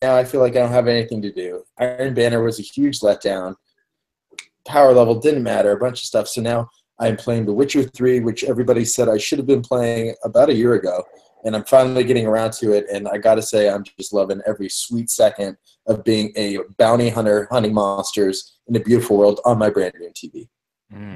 now I feel like I don't have anything to do. Iron Banner was a huge letdown. Power level didn't matter, a bunch of stuff. So now I'm playing The Witcher 3, which everybody said I should have been playing about a year ago. And I'm finally getting around to it. And I got to say, I'm just loving every sweet second of being a bounty hunter hunting monsters in a beautiful world on my brand new TV.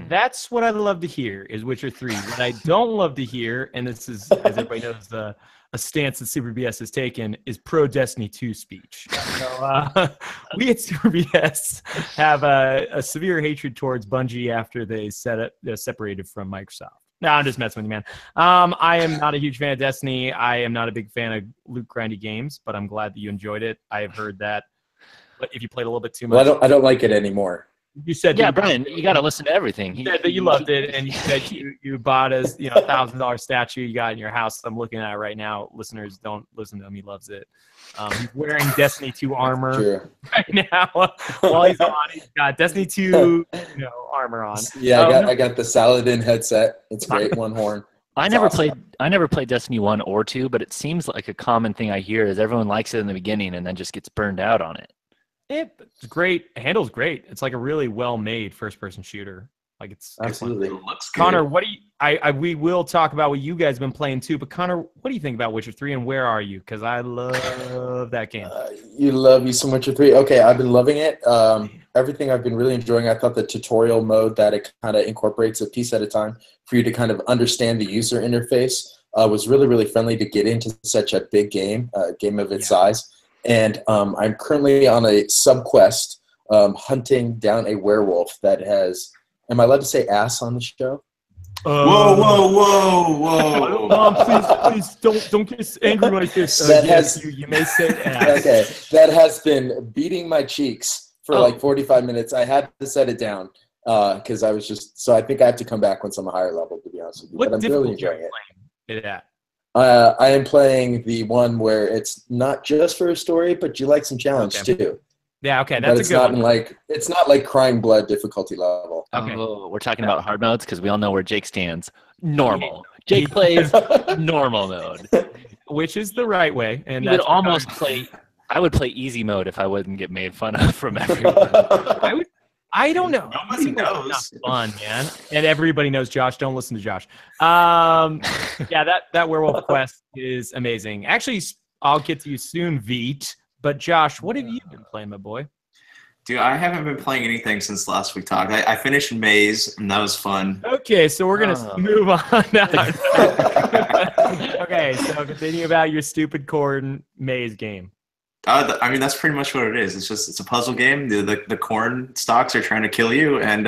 That's what I love to hear is Witcher 3. What I don't love to hear, and this is, as everybody knows, a stance that Super BS has taken, is pro Destiny 2 speech. So we at Super BS have a severe hatred towards Bungie after they separated from Microsoft. No, I'm just messing with you, man. I am not a huge fan of Destiny. I am not a big fan of loot grindy games, but I'm glad that you enjoyed it. I have heard that if you played a little bit too much. Well, I don't like it anymore. You said, yeah, Brian, you got to listen to everything. You said that you loved it, and you said you bought a $1,000 statue you got in your house. I'm looking at it right now. Listeners, don't listen to him. He loves it. He's wearing Destiny 2 armor right now while he's on. He's got Destiny 2 armor on. Yeah, I got the Saladin headset. It's great, one horn. I never played Destiny 1 or 2, but it seems like a common thing I hear is everyone likes it in the beginning and then just gets burned out on it. It's great. It handles great. It's like a really well-made first-person shooter. Like it's absolutely it looks good. Connor, what do you? We will talk about what you guys have been playing too. But Connor, what do you think about Witcher 3 and where are you? Because I love that game. You love some Witcher 3. Okay, I've been loving it. Everything I've been really enjoying. I thought the tutorial mode that it kind of incorporates a piece at a time for you to kind of understand the user interface was really, really friendly to get into such a big game, game of its size. And I'm currently on a sub-quest hunting down a werewolf that has, am I allowed to say ass on the show? Whoa. Mom, please don't get angry like this. You may say ass. Okay, that has been beating my cheeks for like 45 minutes. I had to set it down because I was just, so I think I have to come back once I'm a higher level, to be honest with you. But I'm really enjoying it. I am playing the one where it's not just for a story, but you like some challenge too. Yeah, okay, that's a good one. It's not like Crying Blood difficulty level. Okay. Oh, we're talking about hard modes because we all know where Jake stands. Normal. Jake plays normal mode, which is the right way. And you would almost play. I would play easy mode if I wouldn't get made fun of from everyone. I don't know. Nobody knows. Not fun, man. And everybody knows Josh. Don't listen to Josh. Yeah, that werewolf quest is amazing. Actually, I'll get to you soon, Veet. But Josh, what have you been playing, my boy? Dude, I haven't been playing anything since last we talked. I finished Maze, and that was fun. Okay, so we're going to move on now. Okay, so continue about your stupid corn Maze game. I mean, that's pretty much what it is. It's a puzzle game. The corn stalks are trying to kill you, and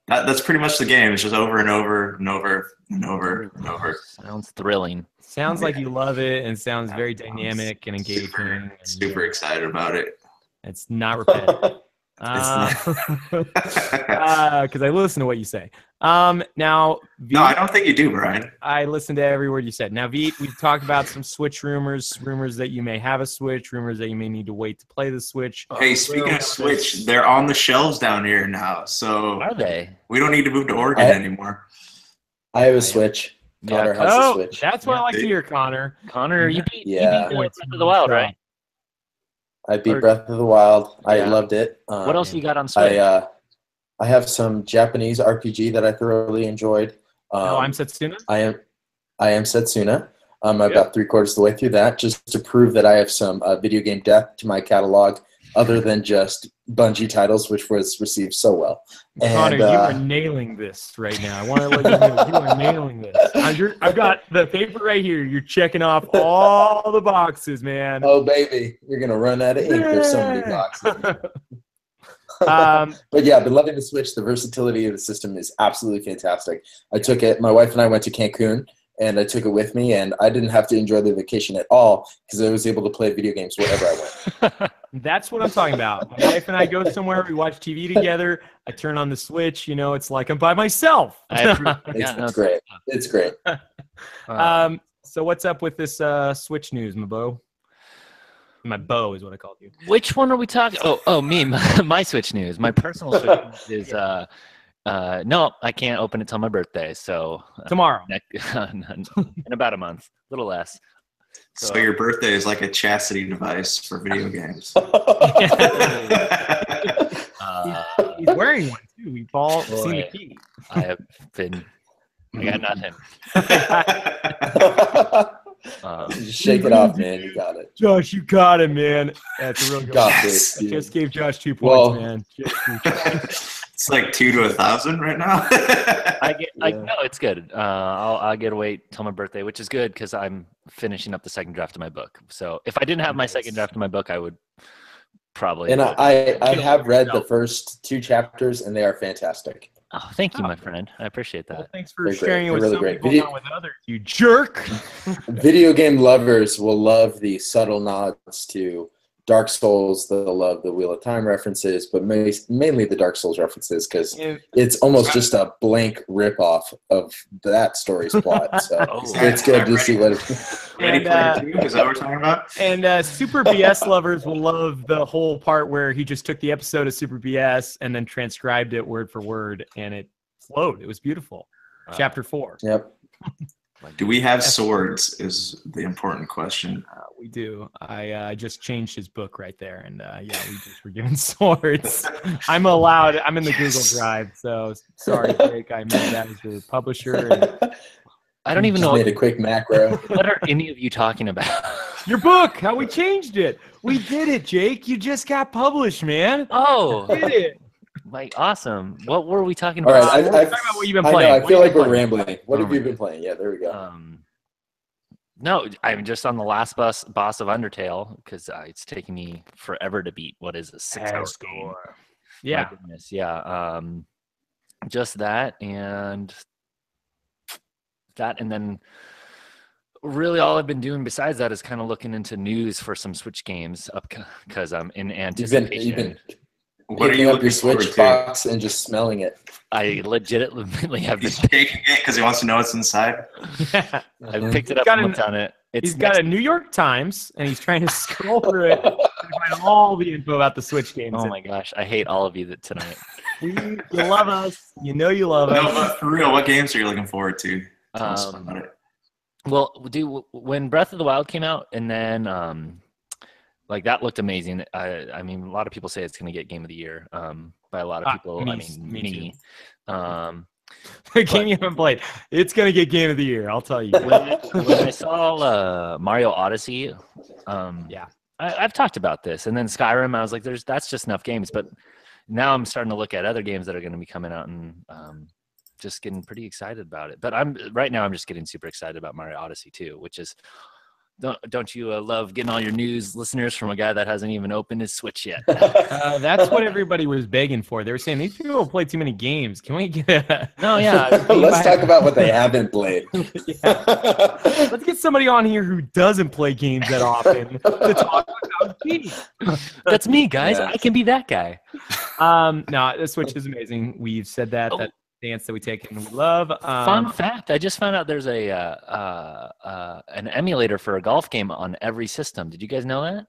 that's pretty much the game. It's just over and over and over and over and over. Sounds thrilling. Sounds like you love it, and sounds very dynamic and engaging. Super excited about it. It's not repetitive. Because I listen to what you say. Now, Veet, no, I don't think you do, Brian. I listened to every word you said. Now, Veet, we've talked about some Switch rumors that you may have a Switch, rumors that you may need to wait to play the Switch. Hey, speaking of Switch, they're on the shelves down here now. So are they? We don't need to move to Oregon anymore. I have a Switch. Connor has a Switch. That's what I like to hear, Connor. Connor, you beat Breath of the Wild, right? I beat Breath of the Wild. I loved it. What else you got on Switch? I have some Japanese RPG that I thoroughly enjoyed. I'm Setsuna? I am Setsuna. I'm about 3/4 of the way through that, just to prove that I have some video game depth to my catalog, other than just Bungie titles, which was received so well. And, Connor, you are nailing this right now. I want to let you know you are nailing this. I've got the paper right here. You're checking off all the boxes, man. Oh, baby. You're going to run out of ink. There's so many boxes. But yeah, I've been loving the Switch. The versatility of the system is absolutely fantastic. I took it. My wife and I went to Cancun, and I took it with me, and I didn't have to enjoy the vacation at all because I was able to play video games wherever I went. That's what I'm talking about. My wife and I go somewhere, we watch TV together. I turn on the Switch. It's like I'm by myself. It's great. It's great. So what's up with this Switch news, my beau? My beau is what I called you. Which one are we talking? Oh, me, my Switch news. My personal Switch news is no, I can't open it till my birthday. So tomorrow, in about a month, a little less. So your birthday is like a chastity device for video games. He's wearing one too. We've all seen the key. I got nothing. Just shake it off, man. You got it. Josh, you got it, man. That's a real good Got one. this, dude. Just gave Josh 2 points, Well, man. It's like 2 to 1,000 right now. No, it's good. I'll get to wait till my birthday, which is good because I'm finishing up the second draft of my book. So if I didn't have my second draft of my book, I would probably. And I have read the first 2 chapters, and they are fantastic. Oh, thank you, my friend. I appreciate that. Well, thanks for They're sharing it great. with They're really some great. people, not with others. You jerk. Video game lovers will love the subtle nods to Dark Souls. They'll love the Wheel of Time references, but mainly the Dark Souls references because it's almost just a blank ripoff of that story's plot. So it's good to see what. Ready Player 2? Is that what we're talking about? And Super BS lovers will love the whole part where he just took the episode of Super BS and then transcribed it word for word, and it flowed. It was beautiful. Chapter 4. Yep. Do we have swords is the important question. We do. I just changed his book right there, and we just were given swords. I'm allowed. I'm in the Google Drive, so sorry, Jake. I made that as your publisher. And I don't even know. Made a quick macro. What are any of you talking about? your book, how we changed it. We did it, Jake. You just got published, man. Oh, We did it. like awesome. What were we talking All about? right, Talk about what you've been I playing. know. I What feel have like you we're been playing? rambling. What have you been playing? Yeah, there we go. No, I'm just on the last boss of Undertale because it's taking me forever to beat. What is a 6-hour game? Yeah. My goodness, yeah. Just that, and then really all I've been doing besides that is kind of looking into news for some Switch games up because I'm in anticipation. You've been What are picking you up looking your forward Switch to? box and just smelling it? I legitimately have been. He's shaking it because he wants to know what's inside. Yeah. I picked it up got and an- looked on it. It's He's got a New York Times, and he's trying to scroll through it to find all the info about the Switch games. Oh my gosh, I hate all of you tonight. You love us. You know you love No, us. but for real, what games are you looking forward to? Tell us Um, about it. Well, when Breath of the Wild came out, and then like that looked amazing. I mean, a lot of people say it's going to get Game of the Year. By a lot of people, me. The game you haven't played. It's going to get Game of the Year, I'll tell you. When I saw Mario Odyssey, I've talked about this, and then Skyrim, I was like, that's just enough games. But now I'm starting to look at other games that are going to be coming out, and just getting pretty excited about it. But right now I'm just getting super excited about Mario Odyssey too, which is don't you love getting all your news listeners from a guy that hasn't even opened his Switch yet? That's what everybody was begging for. They were saying these people play too many games. Can we get a No, yeah. Let's talk about what they haven't played. Let's get somebody on here who doesn't play games that often to talk about games. That's me, guys. Yeah. I can be that guy. No, the Switch is amazing. We've said that dance that we take and we love. Fun fact: I just found out there's an emulator for a golf game on every system. Did you guys know that?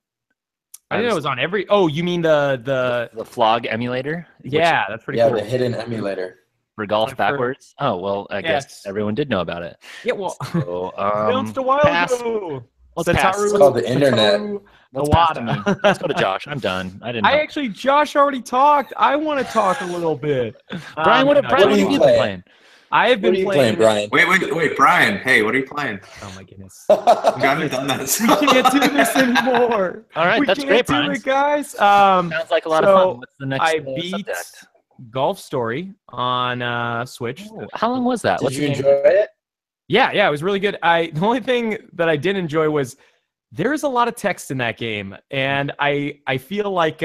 I didn't know it was on every. Oh, you mean the Flog emulator? Yeah, that's pretty Yeah, cool. the hidden emulator. For golf backwards? Oh, well, I guess everyone did know about it. Yeah, well, So, announced a while ago. Let's pass. It's called the internet. Let's pass to me. Let's go to Josh. I'm done. I didn't know. Actually, Josh already talked. I want to talk a little bit. Brian, what have you been playing? I have been What are you playing, Brian? Wait, Brian. Hey, what are you playing? Oh my goodness. You haven't done that. We can't do this anymore. All right, that's great, We Brian. can't do it, guys. Sounds like a lot of fun. What's the next I beat subject? Golf Story on Switch. Oh, how long was that? Did you enjoy it? Yeah, it was really good. The only thing that I did enjoy was there's a lot of text in that game, and I feel like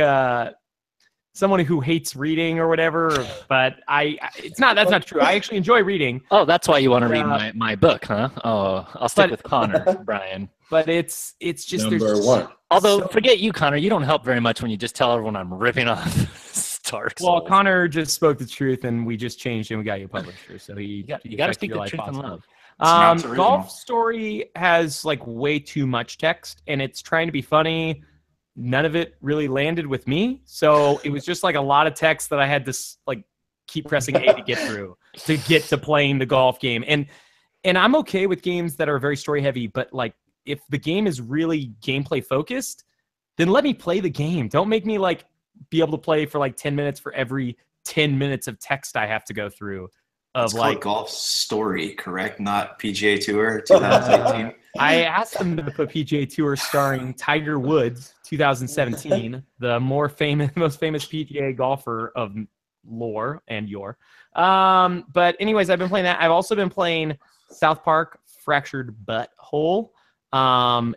someone who hates reading or whatever, but that's not true. I actually enjoy reading. Oh, that's why you want to read my book, huh? Oh, I'll stick with Connor, Brian. But it's just Number one. Although, forget you, Connor. You don't help very much when you just tell everyone I'm ripping off Dark Souls. Well, Connor just spoke the truth, and we just changed him. We got you a publisher, so you got to speak the truth in love. Golf Story has like way too much text, and it's trying to be funny. None of it really landed with me, so it was just like a lot of text that I had to like keep pressing A to get through to get to playing the golf game. And I'm okay with games that are very story heavy, but like if the game is really gameplay focused, then let me play the game. Don't make me like be able to play for like 10 minutes for every 10 minutes of text I have to go through. It's called Golf Story, correct? Not PGA Tour 2018. I asked them to put PGA Tour starring Tiger Woods 2017, the most famous PGA golfer of lore and yore. But anyways, I've been playing that. I've also been playing South Park Fractured Butthole.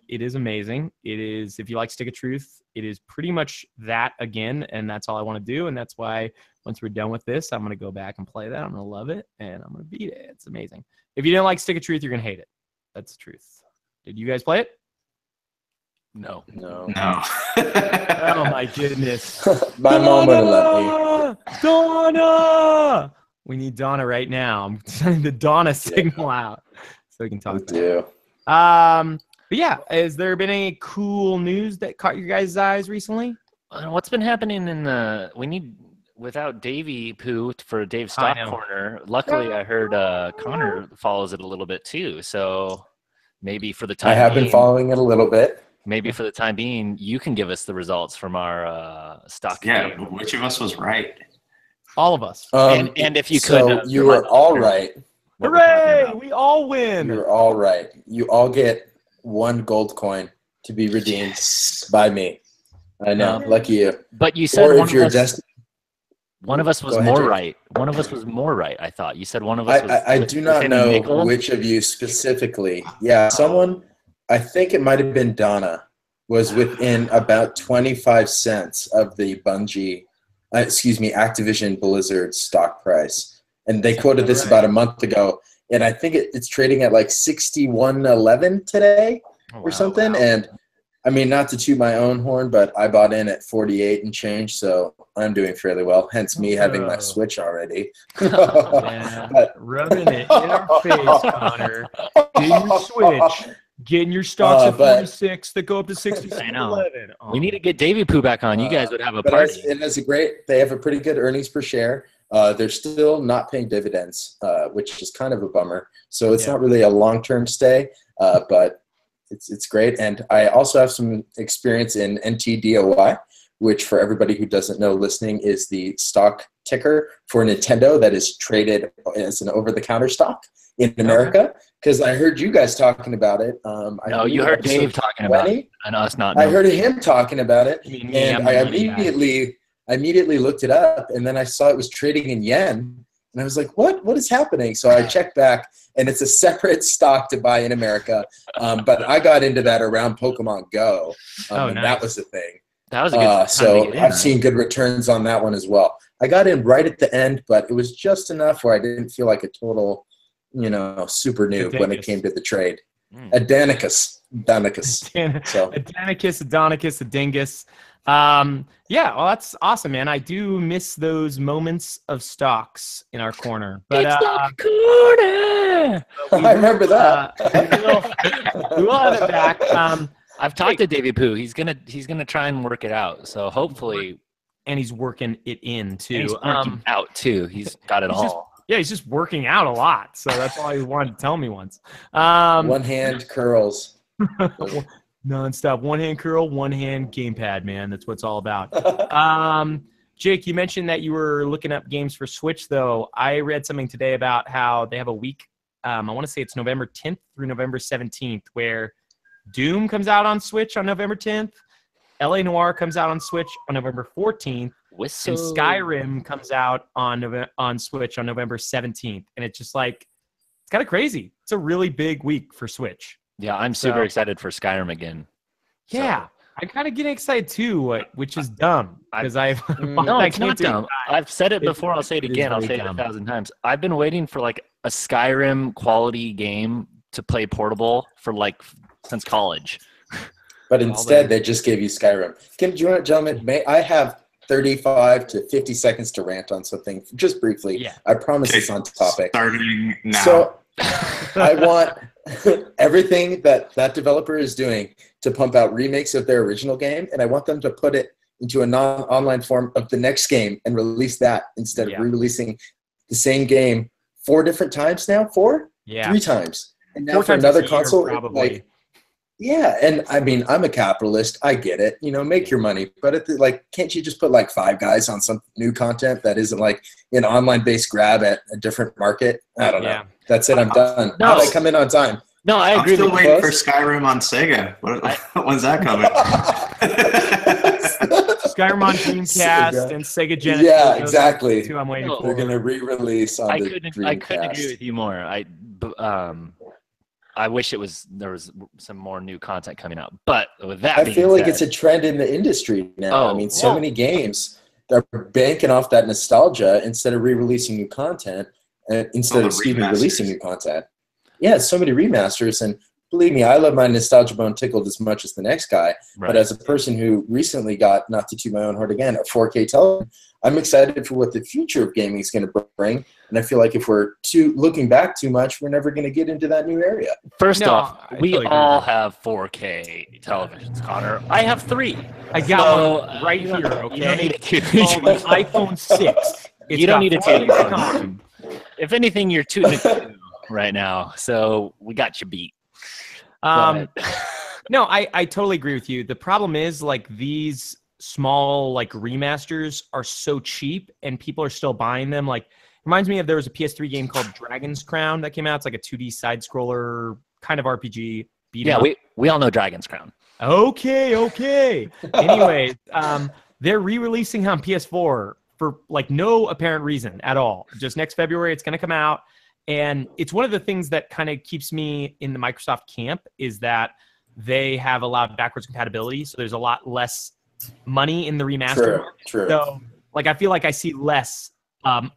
It is amazing. It is, if you like Stick of Truth, it is pretty much that again, and that's all I want to do. And that's why once we're done with this, I'm going to go back and play that. I'm going to love it, and I'm going to beat it. It's amazing. If you didn't like Stick of Truth, you're going to hate it. That's the truth. Did you guys play it? No. No. Oh, my goodness. My mom wouldn't let me. Donna! We need Donna right now. I'm sending the Donna signal out so we can talk about it. But yeah, has there been any cool news that caught your guys' eyes recently? What's been happening in the? We need without Davey Poo for Dave's Stock Corner. Luckily, I heard Connor follows it a little bit too. So maybe for the time I have been following it a little bit. Maybe for the time being, you can give us the results from our stock. Yeah, game. which of us was right? All of us. And if you could, so you were all right. Hooray! We all win. You're all right. You all get 1 gold coin to be redeemed by me. I know, lucky you. But you said one of us was more right. One of us was more right. I thought you said one of us was. I do not know which of you specifically. Yeah, someone. I think it might have been Donna. Was within about 25 cents of the Activision Blizzard stock price, and they quoted this about a month ago. And I think it's trading at like 61.11 today or something. Wow. And I mean, not to toot my own horn, but I bought in at 48 and change, so I'm doing fairly well. Hence me having my Switch already. But, rubbing it in our face, Connor. Get your Switch. Getting your stocks at 46 that go up to 66. I know. We need to get Davey Poo back on. You guys would have a party. They have a pretty good earnings per share. They're still not paying dividends, which is kind of a bummer. So it's not really a long-term stay, but it's great. And I also have some experience in NTDOY, which for everybody who doesn't know listening is the stock ticker for Nintendo that is traded as an over-the-counter stock in America. Because I heard you guys talking about it. No, you heard Dave talking about it and us not knowing. I heard him talking about it, and I immediately looked it up, and then I saw it was trading in yen, and I was like, what is happening? So I checked back, and it's a separate stock to buy in America, but I got into that around Pokemon Go, and that was the thing. That was a good time so I've seen good returns on that one as well. I got in right at the end, but it was just enough where I didn't feel like a total, super noob when it came to the trade. Adonicus. So. Adonicus, a dingus. Yeah, well, that's awesome, man. I do miss those moments of stocks in our corner. But I remember that. We will have it back. I've talked to Davey Poo. He's gonna try and work it out. So hopefully, and he's working it in too. And he's working out too. He's got it all. He's just working out a lot. So that's all he wanted to tell me once. One hand curls. Nonstop. One hand curl, one hand gamepad, man. That's what it's all about. Jake, you mentioned that you were looking up games for Switch, though. I read something today about how they have a week. I want to say it's November 10th through November 17th, where Doom comes out on Switch on November 10th. LA Noire comes out on Switch on November 14th. And Skyrim comes out on Switch on November 17th. And it's just like, it's kind of crazy. It's a really big week for Switch. Yeah, I'm super excited for Skyrim again. Yeah, so. I'm kind of getting excited too, which is dumb because I've no, it's not dumb. I've said it before. I'll say it again. I'll say it 1,000 times. I've been waiting for like a Skyrim quality game to play portable for since college. But instead, they just gave you Skyrim. Gentlemen, may I have 35 to 50 seconds to rant on something just briefly? Yeah. I promise it's on topic. Starting now. So I want everything that developer is doing to pump out remakes of their original game, and I want them to put it into a non-online form of the next game and release that instead of re-releasing the same game 4 different times now. 4? Yeah. 3 times. And now 4 for times another this year, console, probably. Yeah, and I mean, I'm a capitalist. I get it. Make your money, but can't you just put like Five Guys on some new content that isn't like an online-based grab at a different market? I don't know. That's it. I'm done. No. How'd I come in on time? No, I agree. I'm still waiting for Skyrim on Sega. When's that coming? Skyrim on Dreamcast and Sega Genesis. Yeah, exactly. Two I'm waiting for. They're gonna re-release on the Dreamcast. I couldn't agree with you more. I wish there was some more new content coming out. But with that, I feel like it's a trend in the industry now. So many games are banking off that nostalgia instead of re-releasing new content, and releasing new content. Yeah, so many remasters, and believe me, I love my nostalgia bone tickled as much as the next guy. Right. But as a person who recently got, not to toot my own horn again, a 4K television, I'm excited for what the future of gaming is going to bring. And I feel like if we're looking back too much, we're never going to get into that new area. First off, we all have 4K televisions, Connor. I have 3. I got one right here, okay? You don't need a 2. iPhone 6. You don't need a 2. If anything, you're 2 to 2 right now. So we got you beat. No, I totally agree with you. The problem is like these small like remasters are so cheap and people are still buying them. Like reminds me of there was a PS3 game called Dragon's Crown that came out. It's like a 2D side scroller kind of RPG. Yeah, we all know Dragon's Crown. Okay. Anyways, they're re-releasing on PS4 for like no apparent reason at all. Just next February, it's going to come out. And it's one of the things that kind of keeps me in the Microsoft camp is that they have allowed backwards compatibility. So there's a lot less money in the remaster. True. So like I feel like I see less Xbox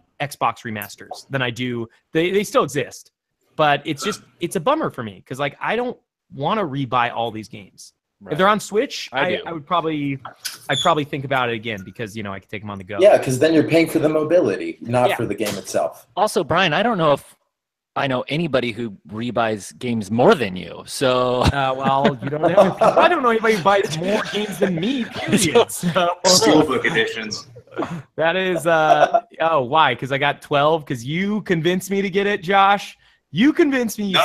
remasters than I do. They still exist, but it's a bummer for me because like I don't want to rebuy all these games. Right. If they're on Switch, I'd probably think about it again because I could take them on the go. Yeah, because then you're paying for the mobility, not for the game itself. Also, Brian, I don't know if I know anybody who rebuys games more than you. So, well, you don't know. I don't know anybody who buys more games than me. Period. So, Steelbook editions. That is. Why? Because I got 12. Because you convinced me to get it, Josh. You convinced me. No,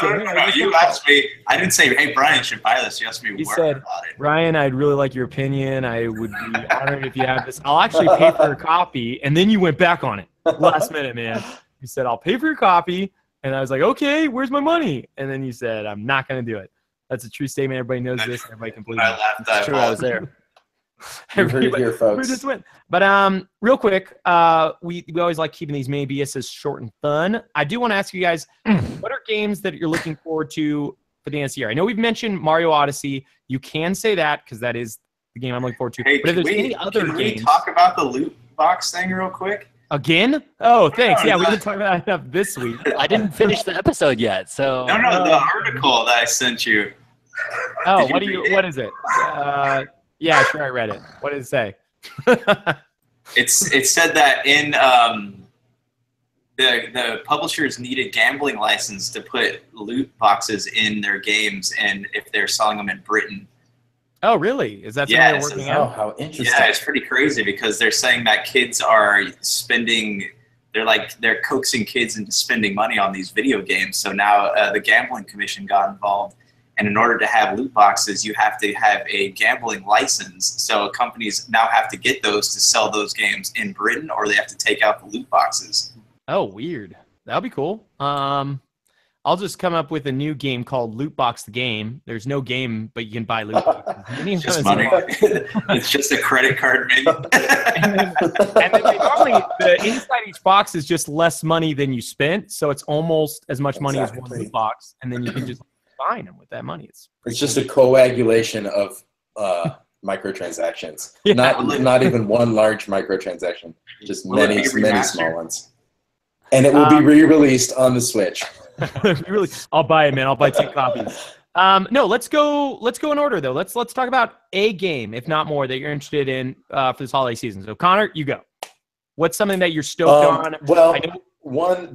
you asked me. I didn't say, "Hey, Brian, you should buy this." You asked me where about it. Brian, I'd really like your opinion. I would be honored if you have this. I'll actually pay for a copy. And then you went back on it last minute, man. You said, "I'll pay for your copy." And I was like, okay, where's my money? And then you said, I'm not going to do it. That's a true statement. Everybody knows this. Everybody can believe it. It's true. I was there. You heard it here, folks. Just went. But real quick, we always like keeping these BSs short and fun. I do want to ask you guys, what are games that you're looking forward to for the end of the year? I know we've mentioned Mario Odyssey. You can say that because that is the game I'm looking forward to. Hey, but if there's any other games, can we talk about the loot box thing real quick? Again? Oh, thanks. Yeah, we didn't talk about that enough this week. I didn't finish the episode yet, so. No, the article that I sent you. Oh, what is it? Yeah, sure, I read it. What did it say? It said that in the publishers need a gambling license to put loot boxes in their games, and if they're selling them in Britain. Oh, really? Is that something they're working out? Oh, how interesting. Yeah, it's pretty crazy because they're saying that kids are spending, they're coaxing kids into spending money on these video games. So now the Gambling Commission got involved. And in order to have loot boxes, you have to have a gambling license. So companies now have to get those to sell those games in Britain, or they have to take out the loot boxes. Oh, weird. That'll be cool. I'll just come up with a new game called Loot Box the Game. There's no game, but you can buy loot boxes. It's just money. It's just a credit card menu. and then normally the inside each box is just less money than you spent, so it's almost as much money as one loot box, and then you can just buying them with that money. It's just a coagulation of microtransactions. Yeah. Not even one large microtransaction, just many small ones. And it will be re-released on the Switch. Really, I'll buy it, man. I'll buy 10 copies. No, let's go in order though. Let's talk about a game, if not more, that you're interested in for this holiday season. So Connor, you go. What's something that you're stoked on? Well, one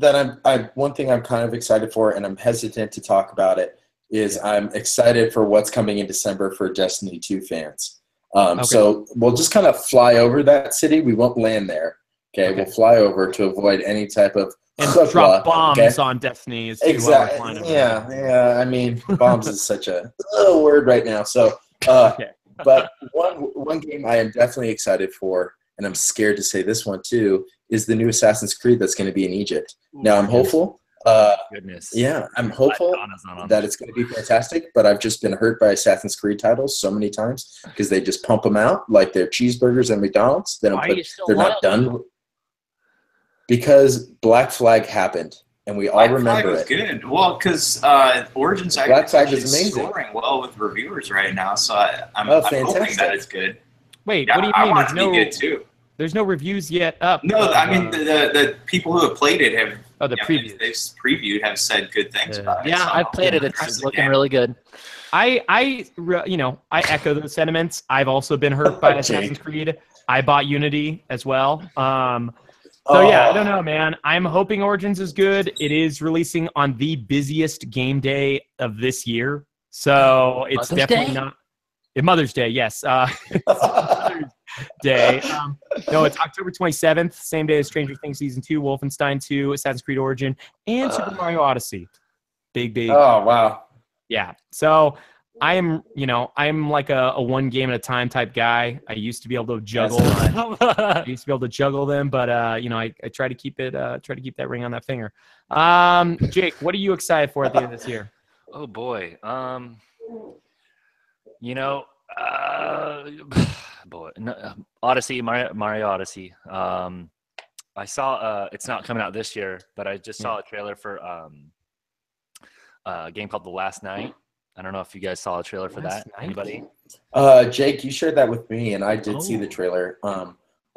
thing I'm kind of excited for, and I'm hesitant to talk about it, is I'm excited for what's coming in December for Destiny 2 fans. Okay. So we'll just kind of fly over that city. We won't land there. Okay, we'll fly over to avoid any type of and drop bombs on Destiny. Is exactly. Yeah. I mean, bombs is such a word right now. So, but one game I am definitely excited for, and I'm scared to say this one too, is the new Assassin's Creed that's going to be in Egypt. Now, I'm hopeful. Goodness. Yeah, I'm hopeful that it's going to be fantastic, but I've just been hurt by Assassin's Creed titles so many times because they just pump them out like they're cheeseburgers at McDonald's. They're not done. Because Black Flag happened, and we all remember it. Black Flag was good. Well, because Origins actually is scoring well with reviewers right now, so I'm hoping that it's good. Wait, what do you mean? I want it to be good too. There's no reviews yet up. No, I mean the people who have played it have. Previews. They've previewed have said good things about it. Yeah, so I've played it. It's looking really good. I echo those sentiments. I've also been hurt by Assassin's Creed. I bought Unity as well. So yeah, I don't know, man. I'm hoping Origins is good. It is releasing on the busiest game day of this year, so it's definitely not. Mother's Day, yes. Mother's Day. No, it's October 27th, same day as Stranger Things Season 2, Wolfenstein 2, Assassin's Creed Origin, and Super Mario Odyssey. Big. Oh, wow. Yeah. So I'm like a one game at a time type guy. I used to be able to juggle. Them, but I try to keep that ring on that finger. Jake, what are you excited for at the end of this year? Oh boy. Odyssey, Mario Odyssey. I saw it's not coming out this year, but I just saw a trailer for a game called The Last Night. I don't know if you guys saw a trailer for that. Anybody? Jake, you shared that with me, and I did see the trailer.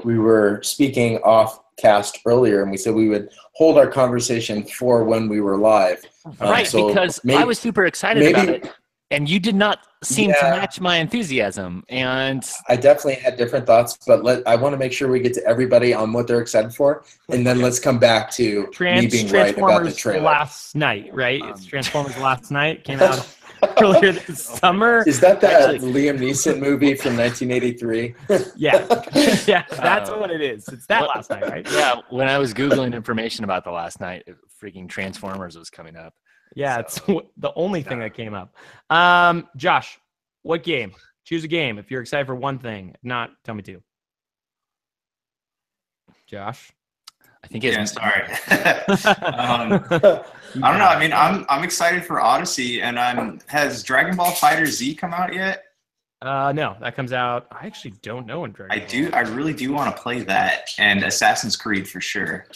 We were speaking off cast earlier, and we said we would hold our conversation for when we were live. Right, because I was super excited about it, and you did not seem to match my enthusiasm. And I definitely had different thoughts, but I want to make sure we get to everybody on what they're excited for, and then let's come back to me being right about the trailer. Last night, right? It's Transformers Last Night. Came out earlier this summer. Is that Liam Neeson movie from 1983? Yeah, that's what it is. It's that Last Night, right? Yeah, when I was Googling information about The Last Night, freaking Transformers was coming up. Yeah, it's the only thing that came up. Josh, what game? Choose a game if you're excited for one thing. If not, tell me two. Josh? I think sorry. I don't know. I mean, I'm excited for Odyssey, and has Dragon Ball Fighter Z come out yet? No, that comes out. I actually don't know when Dragon Ball. I really do want to play that, and Assassin's Creed for sure.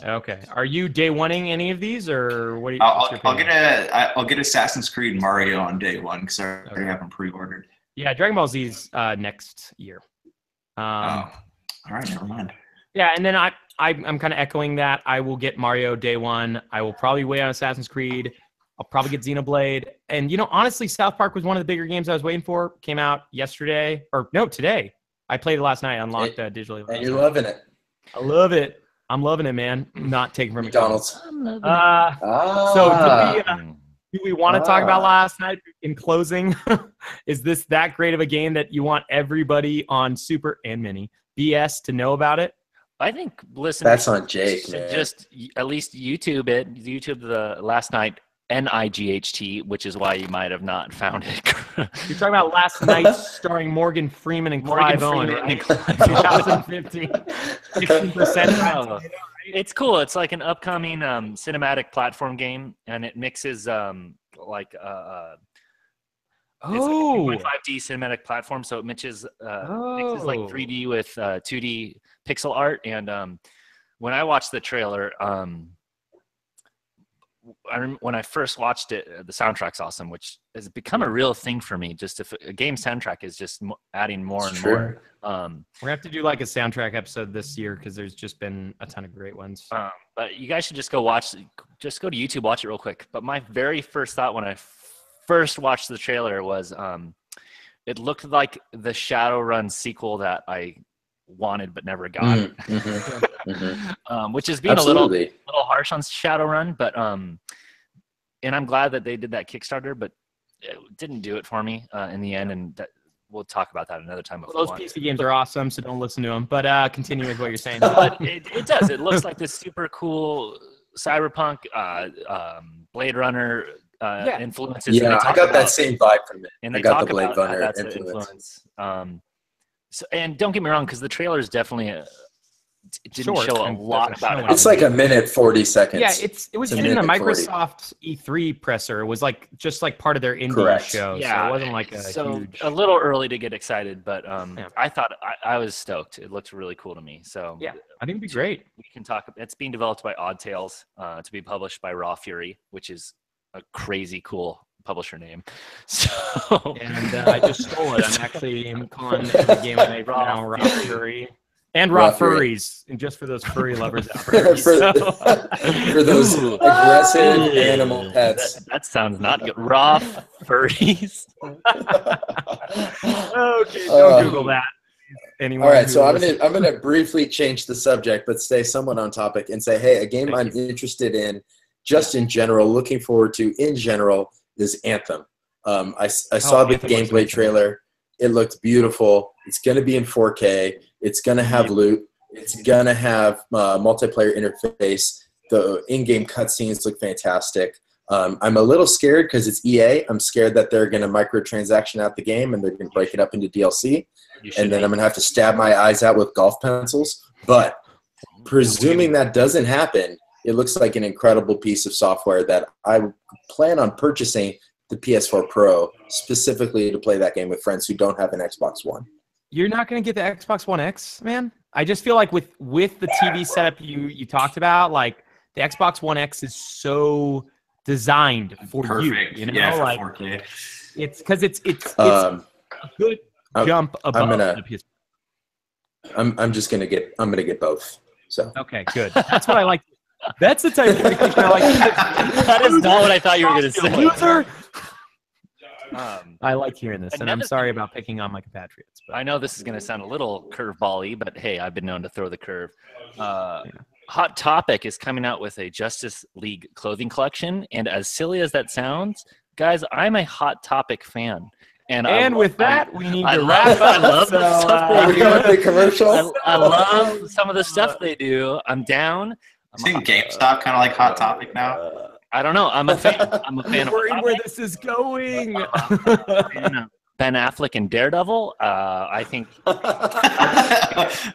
Okay. Are you day oneing any of these, or what? I'll get Assassin's Creed Mario on day one because I already have them pre-ordered. Yeah, Dragon Ball Z's next year. All right, never mind. Yeah, and then I'm kind of echoing that. I will get Mario day one. I will probably wait on Assassin's Creed. I'll probably get Xenoblade. And, honestly, South Park was one of the bigger games I was waiting for. Came out yesterday. Today. I played it last night. Unlocked digitally. And you're loving it. I love it. I'm loving it, man. Not taking from McDonald's. So do we want to talk about Last Night in closing? Is this that great of a game that you want everybody on Super and Mini BS to know about it? I think that's on Jake, man. Just at least YouTube it. YouTube the Last Night NIGHT, which is why you might have not found it. You're talking about Last Night starring Morgan Freeman and Clive Owen, right? 2015. 16%. It's cool. It's like an upcoming cinematic platform game, and it mixes it's like a 2.5D cinematic platform, so it mixes like 3D with 2D pixel art. And when I watched the trailer, when I first watched it, the soundtrack's awesome, which has become a real thing for me. Just if a game soundtrack is just adding more and more. We're gonna have to do like a soundtrack episode this year because there's just been a ton of great ones. But you guys should just go to YouTube, watch it real quick. But my very first thought when I first watched the trailer was it looked like the Shadowrun sequel that I wanted but never got. Which is being a little harsh on Shadowrun, but and I'm glad that they did that Kickstarter, but it didn't do it for me in the end. And we'll talk about that another time. Well, those PC games are awesome, so don't listen to them. But continue with what you're saying. But it does. It looks like this super cool cyberpunk, Blade Runner influences. Yeah, I got that same vibe from it. And they I got talk the Blade about Runner that's influence. So, and don't get me wrong, because the trailer is definitely didn't Short, show a and lot doesn't about show it. It's like a minute 40 seconds. Yeah, it was It's a in the minute 40. Microsoft E3 presser. It was like just like part of their indie Correct. show. Yeah, so it wasn't like a huge. a little early to get excited, but I thought I was stoked. It looked really cool to me. So Yeah, I think it'd be great. We can talk. It's being developed by Odd Tales to be published by Raw Fury, which is a crazy cool publisher name. So And I just stole it. I'm actually calling the game I made now Raw Fury. And Raw Furries, and just for those furry lovers out there. For those aggressive animal pets. That sounds not good. Raw Furries. Okay, don't Google that. Anyone all right, so I'm listens. gonna briefly change the subject, but stay somewhat on topic and say, hey, a game I'm interested in, just in general, looking forward to in general, is Anthem. I saw the Anthem gameplay trailer. It looked beautiful. It's gonna be in 4K. It's gonna have loot. It's gonna have multiplayer interface. The in-game cutscenes look fantastic. I'm a little scared because it's EA. I'm scared that they're gonna microtransaction out the game and they're gonna break it up into DLC. And then I'm gonna have to stab my eyes out with golf pencils. But presuming that doesn't happen, it looks like an incredible piece of software that I plan on purchasing the PS4 Pro specifically to play that game with friends who don't have an Xbox One. You're not going to get the Xbox One X, man. I just feel like with the TV setup you talked about, like the Xbox One X is so designed for Perfect. you know, Yeah, for like 4K. it's because it's a good jump above the PS. I'm gonna get both. So Okay, good. That's what I like. That's the type of communication I like. That is not what I thought you were going to say. Loser. I like hearing this, and I'm another sorry about picking on my compatriots. But I know this is going to sound a little curveball-y, but hey, I've been known to throw the curve. Hot Topic is coming out with a Justice League clothing collection, and as silly as that sounds, guys, I'm a Hot Topic fan. And with that, we need to wrap wrap up. up. I love the stuff they do. commercial. I love some of the stuff they do. I'm down. Isn't GameStop kind of like Hot Topic now? I don't know. I'm a fan. I'm a fan I'm of worried where this is going. Ben Affleck and Daredevil. I think. All right.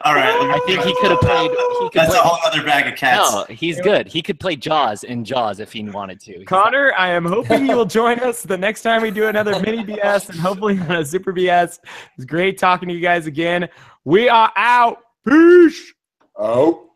I think he could have played. That's a whole other bag of cats. No, he's good. He could play Jaws in Jaws if he wanted to. Connor, I am hoping you will join us the next time we do another mini BS and hopefully on a Super BS. It's great talking to you guys again. We are out. Peace. Oh.